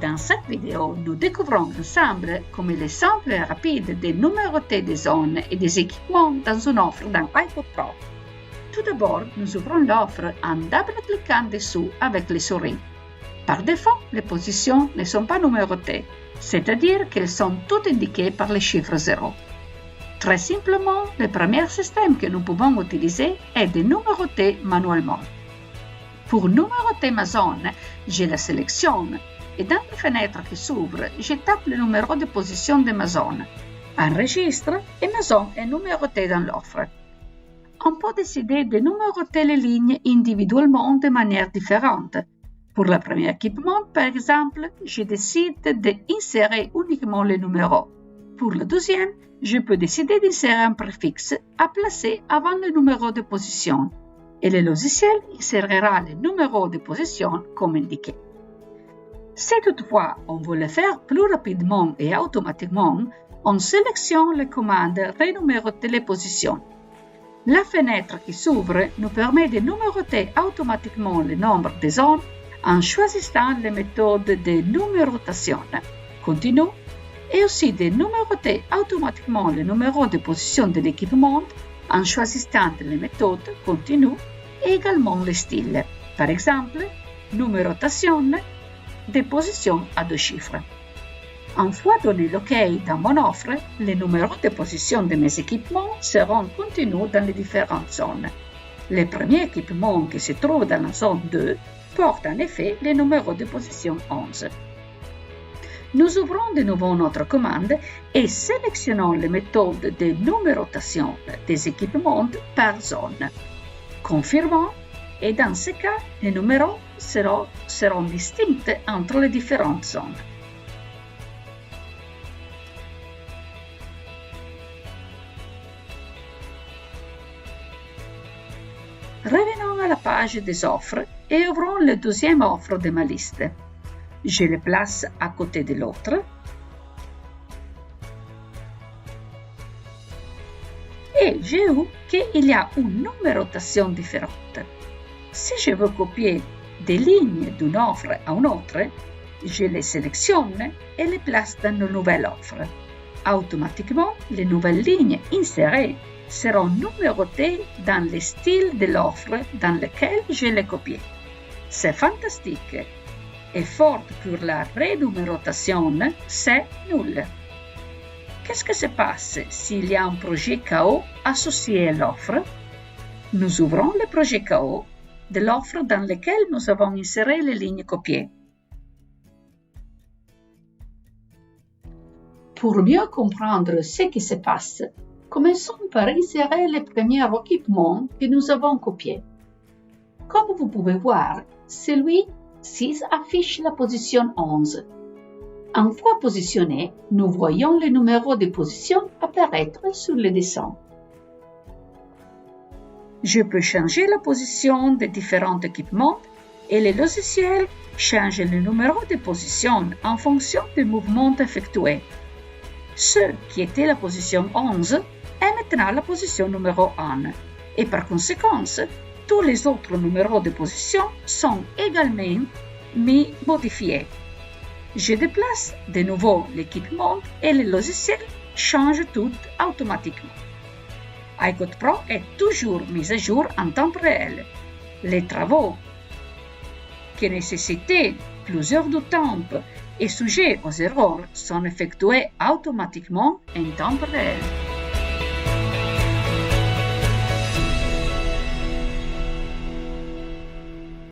Dans cette vidéo, nous découvrons ensemble comment il est simple et rapide de numéroter des zones et des équipements dans une offre dans iPod Pro. Tout d'abord, nous ouvrons l'offre en double-cliquant dessous avec les souris. Par défaut, les positions ne sont pas numérotées, c'est-à-dire qu'elles sont toutes indiquées par le chiffre 0. Très simplement, le premier système que nous pouvons utiliser est de numéroter manuellement. Pour numéroter ma zone, je la sélectionne et dans la fenêtre qui s'ouvre, je tape le numéro de position de ma zone, enregistre et ma zone est numérotée dans l'offre. On peut décider de numéroter les lignes individuellement de manière différente. Pour le premier équipement, par exemple, je décide d'insérer uniquement les numéros. Pour le deuxième, je peux décider d'insérer un préfixe à placer avant le numéro de position et le logiciel insérera le numéro de position comme indiqué. Si toutefois on veut le faire plus rapidement et automatiquement, on sélectionne les commandes Renuméroter les positions. La fenêtre qui s'ouvre nous permet de numéroter automatiquement le nombre de zones en choisissant les méthodes de numérotation continue et aussi de numéroter automatiquement le numéro de position de l'équipement en choisissant les méthodes continue et également le style. Par exemple, numérotation des positions à 2 chiffres. Une fois donné l'OK dans mon offre, les numéros de position de mes équipements seront continus dans les différentes zones. Le premier équipement qui se trouve dans la zone 2 porte en effet le numéro de position 11. Nous ouvrons de nouveau notre commande et sélectionnons les méthodes de numérotation des équipements par zone. Confirmons et dans ce cas, les numéros seront distincts entre les différentes zones. Revenons à la page des offres et ouvrons la deuxième offre de ma liste. Je les place à côté de l'autre. Et j'ai vu qu'il y a une numérotation différente. Si je veux copier des lignes d'une offre à une autre, je les sélectionne et les place dans une nouvelle offre. Automatiquement, les nouvelles lignes insérées seront numérotées dans le style de l'offre dans lequel je l'ai copiée. C'est fantastique. Effort pour la renumérotation, c'est nul. Qu'est-ce qui se passe s'il y a un projet KO associé à l'offre? Nous ouvrons le projet KO de l'offre dans lequel nous avons inséré les lignes copiées. Pour mieux comprendre ce qui se passe, commençons par insérer le premier équipement que nous avons copié. Comme vous pouvez voir, celui-ci affiche la position 11. Une fois positionné, nous voyons le numéro de position apparaître sur le dessin. Je peux changer la position des différents équipements et le logiciel change le numéro de position en fonction du mouvement effectué. Ce qui était la position 11 est maintenant la position numéro 1 et par conséquent, tous les autres numéros de position sont également modifiés. Je déplace de nouveau l'équipement et le logiciel change tout automatiquement. iPod Pro est toujours mis à jour en temps réel. Les travaux qui nécessitaient plusieurs de temps et sujets aux erreurs sont effectués automatiquement en temps réel.